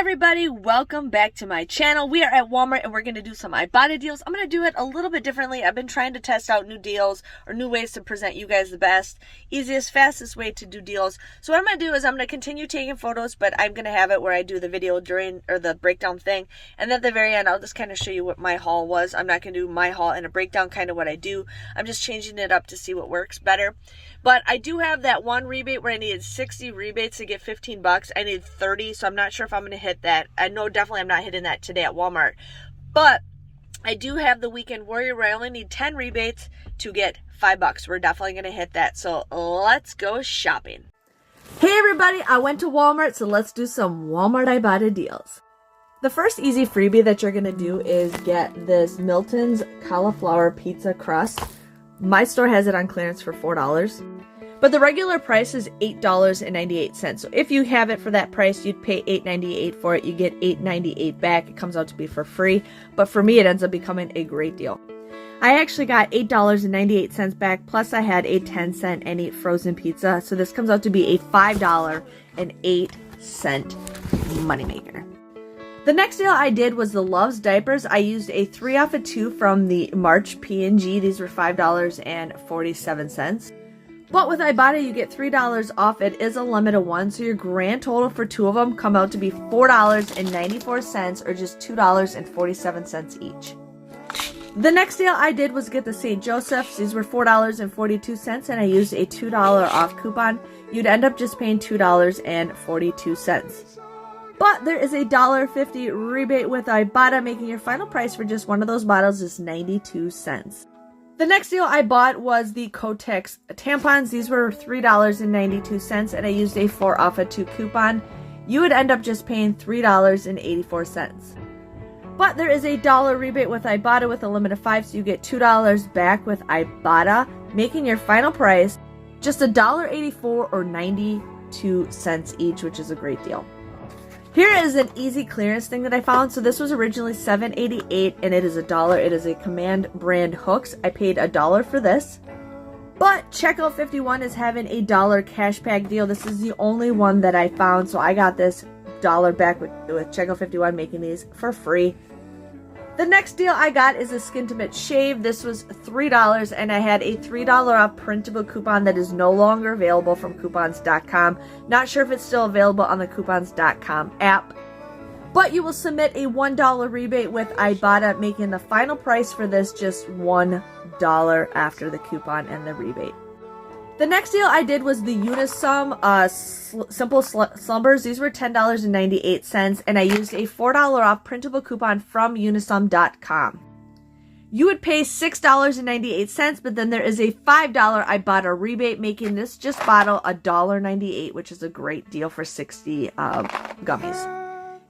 everybody, welcome back to my channel. We are at Walmart and we're going to do some Ibotta deals. I'm going to do it a little bit differently. I've been trying to test out new deals or new ways to present you guys the best, easiest, fastest way to do deals. So what I'm going to do is I'm going to continue taking photos, but I'm going to have it where I do the video during or the breakdown thing. And then at the very end, I'll just kind of show you what my haul was. I'm not going to do my haul and a breakdown, kind of what I do. I'm just changing it up to see what works better. But I do have that one rebate where I needed 60 rebates to get 15 bucks. I needed 30, so I'm not sure if I'm going to hit that. I know definitely I'm not hitting that today at Walmart. But I do have the Weekend Warrior where I only need 10 rebates to get 5 bucks. We're definitely going to hit that. So let's go shopping. Hey everybody, I went to Walmart, so let's do some Walmart Ibotta deals. The first easy freebie that you're going to do is get this Milton's Cauliflower Pizza Crust. My store has it on clearance for $4, but the regular price is $8.98. So if you have it for that price, you'd pay $8.98 for it. You get $8.98 back. It comes out to be for free, but for me, it ends up becoming a great deal. I actually got $8.98 back, plus I had a 10-cent any frozen pizza. So this comes out to be a $5.08 moneymaker. The next deal I did was the Love's Diapers. I used a 3 off of 2 from the March P&G. These were $5.47. But with Ibotta, you get $3 off. It is a limit of 1, so your grand total for 2 of them come out to be $4.94 or just $2.47 each. The next deal I did was get the St. Joseph's. These were $4.42, and I used a $2 off coupon. You'd end up just paying $2.42. But there is a $1.50 rebate with Ibotta, making your final price for just one of those bottles is 92 cents. The next deal I bought was the Kotex Tampons. These were $3.92, and I used a 4 off of 2 coupon. You would end up just paying $3.84. But there is a $1 rebate with Ibotta with a limit of 5, so you get $2 back with Ibotta, making your final price just $1.84 or 92 cents each, which is a great deal. Here is an easy clearance thing that I found. So this was originally $7.88 and it is $1. It is a Command brand hooks. I paid $1 for this. But Checkout 51 is having a $1 cashback deal. This is the only one that I found. So I got this $1 back with Checkout 51, making these for free. The next deal I got is a Skintimate Shave. This was $3 and I had a $3 off printable coupon that is no longer available from coupons.com. Not sure if it's still available on the coupons.com app. But you will submit a $1 rebate with Ibotta, making the final price for this just $1 after the coupon and the rebate. The next deal I did was the Unisom Simple Slumbers. These were $10.98, and I used a $4 off printable coupon from Unisom.com. You would pay $6.98, but then there is a $5 Ibotta rebate, making this just bottle $1.98, which is a great deal for 60 gummies.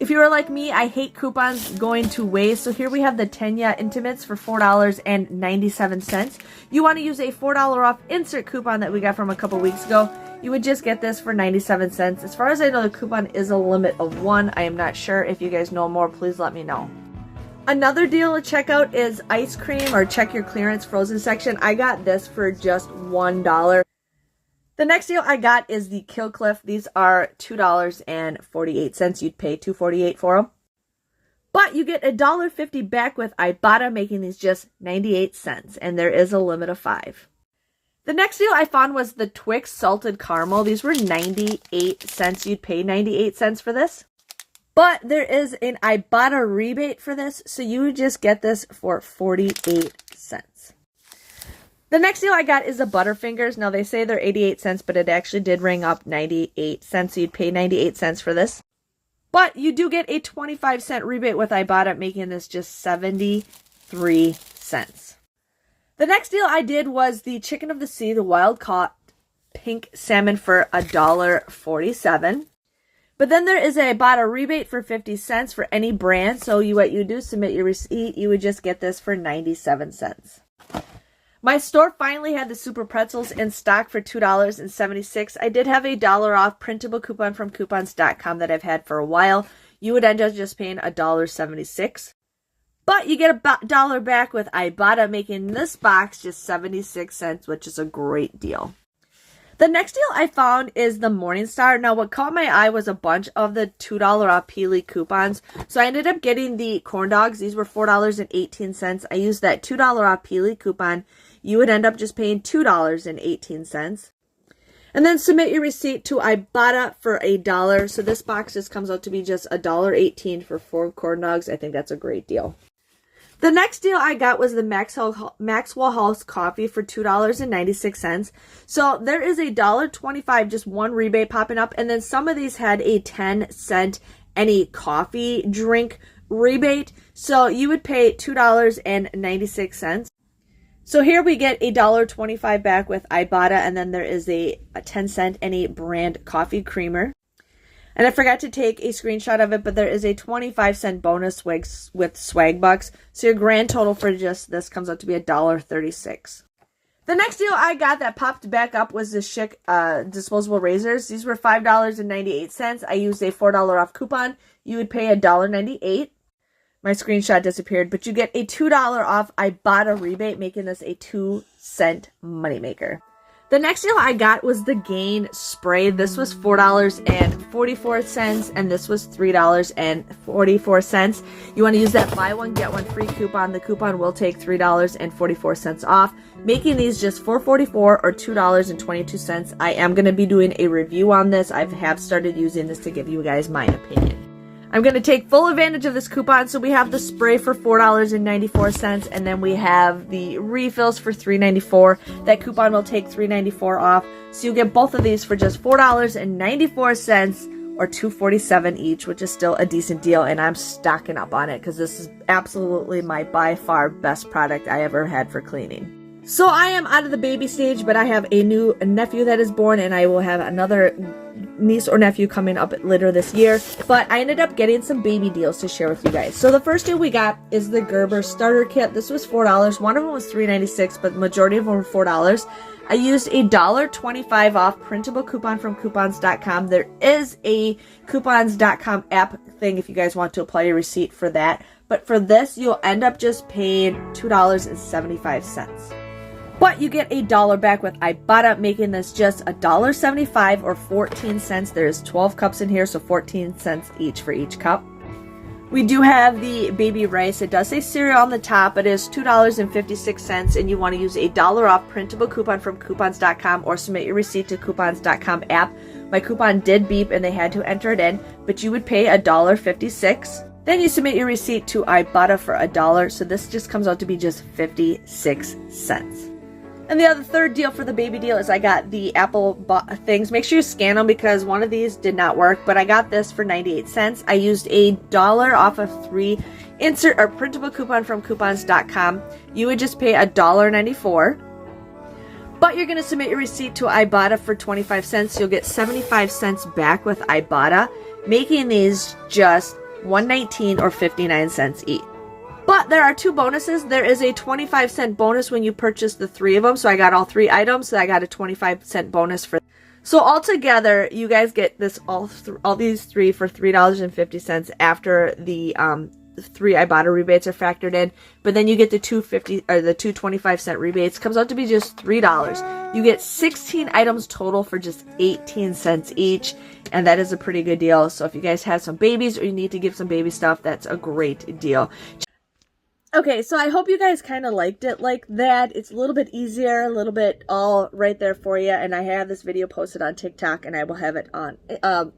If you are like me, I hate coupons going to waste. So here we have the Tenya Intimates for $4.97. You want to use a $4 off insert coupon that we got from a couple weeks ago. You would just get this for 97 cents. As far as I know, the coupon is a limit of 1. I am not sure. If you guys know more, please let me know. Another deal to check out is ice cream, or check your clearance frozen section. I got this for just $1. The next deal I got is the Kill Cliff. These are $2.48. You'd pay $2.48 for them. But you get $1.50 back with Ibotta, making these just 98 cents. And there is a limit of 5. The next deal I found was the Twix Salted Caramel. These were 98 cents. You'd pay 98 cents for this. But there is an Ibotta rebate for this, so you would just get this for 48 cents. The next deal I got is the Butterfingers. Now they say they're 88 cents, but it actually did ring up 98 cents. So you'd pay 98 cents for this. But you do get a 25-cent rebate with Ibotta, making this just 73 cents. The next deal I did was the Chicken of the Sea, the wild caught pink salmon for $1.47. But then there is a Ibotta rebate for 50 cents for any brand. So what you do, submit your receipt, you would just get this for 97 cents. My store finally had the Super Pretzels in stock for $2.76. I did have a $1 off printable coupon from coupons.com that I've had for a while. You would end up just paying $1.76. But you get a $1 back with Ibotta, making this box just 76 cents, which is a great deal. The next deal I found is the Morningstar. Now, what caught my eye was a bunch of the $2 off Peely coupons. So I ended up getting the corn dogs. These were $4.18. I used that $2 off Peely coupon. You would end up just paying $2.18. And then submit your receipt to Ibotta for $1. So this box just comes out to be just $1.18 for 4 corn dogs. I think that's a great deal. The next deal I got was the Maxwell House coffee for $2.96. So there is a $1.25, just one rebate popping up. And then some of these had a 10-cent any coffee drink rebate. So you would pay $2.96. So here we get a $1.25 back with Ibotta. And then there is a 10-cent any brand coffee creamer. And I forgot to take a screenshot of it, but there is a 25-cent bonus with swag bucks. So your grand total for just this comes out to be $1.36. The next deal I got that popped back up was the Chic disposable razors. These were $5.98. I used a $4 off coupon. You would pay $1.98. My screenshot disappeared, but you get a $2 off Ibotta rebate, making this a 2-cent moneymaker. The next deal I got was the Gain spray. This was $4.44, and this was $3.44. You want to use that buy one, get one free coupon. The coupon will take $3.44 off, making these just $4.44 or $2.22. I am going to be doing a review on this. I have started using this to give you guys my opinion. I'm going to take full advantage of this coupon. So we have the spray for $4.94, and then we have the refills for $3.94. That coupon will take $3.94 off. So you get both of these for just $4.94 or $2.47 each, which is still a decent deal. And I'm stocking up on it because this is absolutely my by far best product I ever had for cleaning. So I am out of the baby stage, but I have a new nephew that is born, and I will have another niece or nephew coming up later this year. But I ended up getting some baby deals to share with you guys. So the first deal we got is the Gerber Starter Kit. This was $4. One of them was $3.96, but the majority of them were $4. I used a $1.25 off printable coupon from coupons.com. There is a coupons.com app thing if you guys want to apply your receipt for that. But for this, you'll end up just paying $2.75. But you get $1 back with Ibotta, making this just $1.75 or 14 cents. There's 12 cups in here, so 14 cents each for each cup. We do have the baby rice. It does say cereal on the top. It is $2.56, and you want to use a $1 off printable coupon from coupons.com or submit your receipt to coupons.com app. My coupon did beep, and they had to enter it in, but you would pay $1.56. Then you submit your receipt to Ibotta for $1, so this just comes out to be just 56 cents. And the other third deal for the baby deal is I got the Apple things. Make sure you scan them because one of these did not work, but I got this for 98 cents. I used $1 off of 3 insert or printable coupon from coupons.com. You would just pay $1.94. But you're going to submit your receipt to Ibotta for 25 cents. You'll get 75 cents back with Ibotta, making these just $1.19 or 59 cents each. But there are 2 bonuses. There is a 25-cent bonus when you purchase the 3 of them. So I got all 3 items. So I got a 25-cent bonus for. So altogether, you guys get this all these 3 for $3.50 after the 3 Ibotta rebates are factored in. But then you get the 2 25-cent rebates. Comes out to be just $3. You get 16 items total for just 18 cents each. And that is a pretty good deal. So if you guys have some babies or you need to give some baby stuff, that's a great deal. Okay, so I hope you guys kind of liked it like that. It's a little bit easier, a little bit all right there for you. And I have this video posted on TikTok, and I will have it on,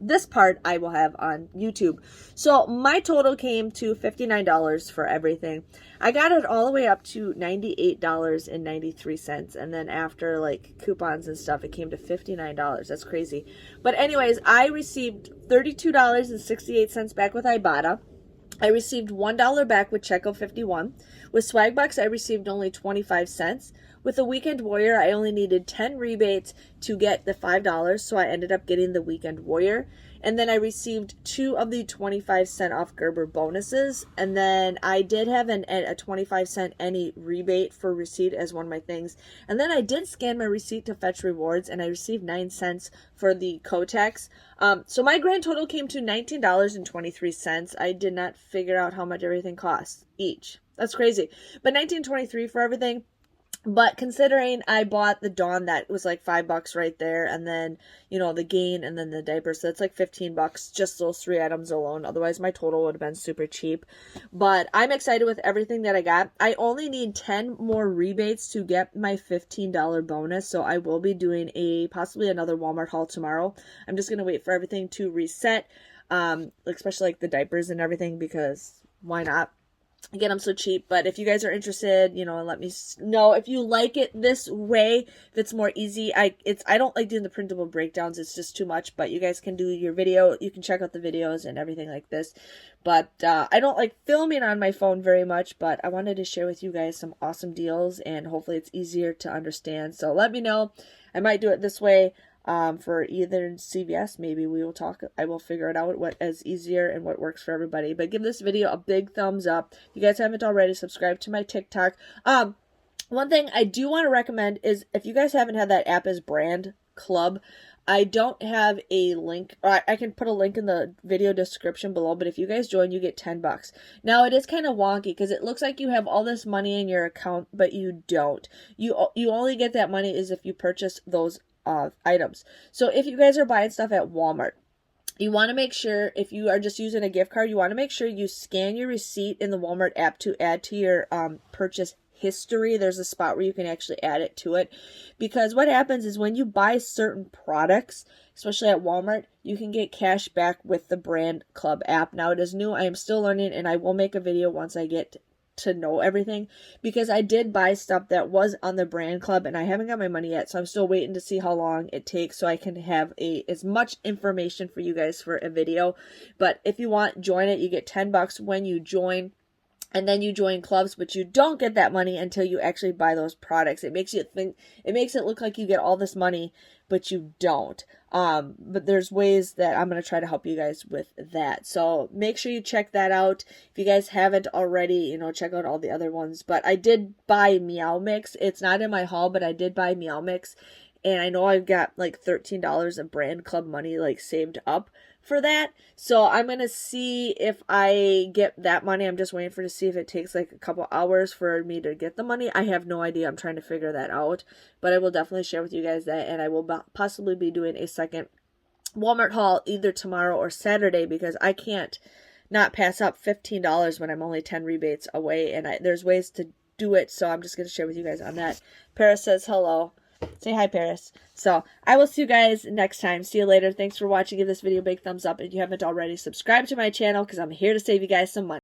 this part I will have on YouTube. So my total came to $59 for everything. I got it all the way up to $98.93. And then after like coupons and stuff, it came to $59. That's crazy. But anyways, I received $32.68 back with Ibotta. I received $1 back with Checo 51. With Swagbucks, I received only 25 cents. With the Weekend Warrior, I only needed 10 rebates to get the $5, so I ended up getting the Weekend Warrior. And then I received 2 of the 25-cent off Gerber bonuses. And then I did have a 25-cent any rebate for receipt as one of my things. And then I did scan my receipt to fetch rewards, and I received 9 cents for the Kotex. So my grand total came to $19.23. I did not figure out how much everything costs each. That's crazy. But $19.23 for everything. But considering I bought the Dawn, that was like $5 right there, and then, you know, the Gain and then the diapers, so it's like $15, just those 3 items alone. Otherwise, my total would have been super cheap. But I'm excited with everything that I got. I only need 10 more rebates to get my $15 bonus, so I will be doing possibly another Walmart haul tomorrow. I'm just going to wait for everything to reset, especially like the diapers and everything, because why not? Again, I'm so cheap. But if you guys are interested, you know, let me know if you like it this way, if it's more easy. I don't like doing the printable breakdowns, it's just too much. But you guys can do your video, you can check out the videos and everything like this. But I don't like filming on my phone very much, but I wanted to share with you guys some awesome deals, and hopefully it's easier to understand. So let me know. I might do it this way. For either CVS, maybe we will talk. I will figure it out what is easier and what works for everybody. But give this video a big thumbs up. If you guys haven't already, subscribe to my TikTok. One thing I do want to recommend is if you guys haven't had that App as Brand Club, I don't have a link. I can put a link in the video description below, but if you guys join, you get $10. Now, it is kind of wonky because it looks like you have all this money in your account, but you don't. You only get that money is if you purchase those items. So if you guys are buying stuff at Walmart, you want to make sure, if you are just using a gift card, you want to make sure you scan your receipt in the Walmart app to add to your purchase history. There's a spot where you can actually add it to it, because what happens is when you buy certain products, especially at Walmart, you can get cash back with the Brand Club app. Now, it is new. I am still learning, and I will make a video once I get to know everything, because I did buy stuff that was on the Brand Club and I haven't got my money yet, so I'm still waiting to see how long it takes so I can have as much information for you guys for a video. But if you want, join it. You get $10 when you join, and then you join clubs, but you don't get that money until you actually buy those products. It makes it look like you get all this money, but you don't. But there's ways that I'm going to try to help you guys with that. So make sure you check that out. If you guys haven't already, you know, check out all the other ones. But I did buy Meow Mix. It's not in my haul, but I did buy Meow Mix. And I know I've got like $13 of Brand Club money like saved up for that. So I'm going to see if I get that money. I'm just waiting to see if it takes like a couple hours for me to get the money. I have no idea. I'm trying to figure that out. But I will definitely share with you guys that. And I will possibly be doing a second Walmart haul either tomorrow or Saturday, because I can't not pass up $15 when I'm only 10 rebates away. And there's ways to do it. So I'm just going to share with you guys on that. Paris says hello. Say hi, Paris. So I will see you guys next time. See you later. Thanks for watching. Give this video a big thumbs up. If you haven't already, subscribe to my channel, because I'm here to save you guys some money.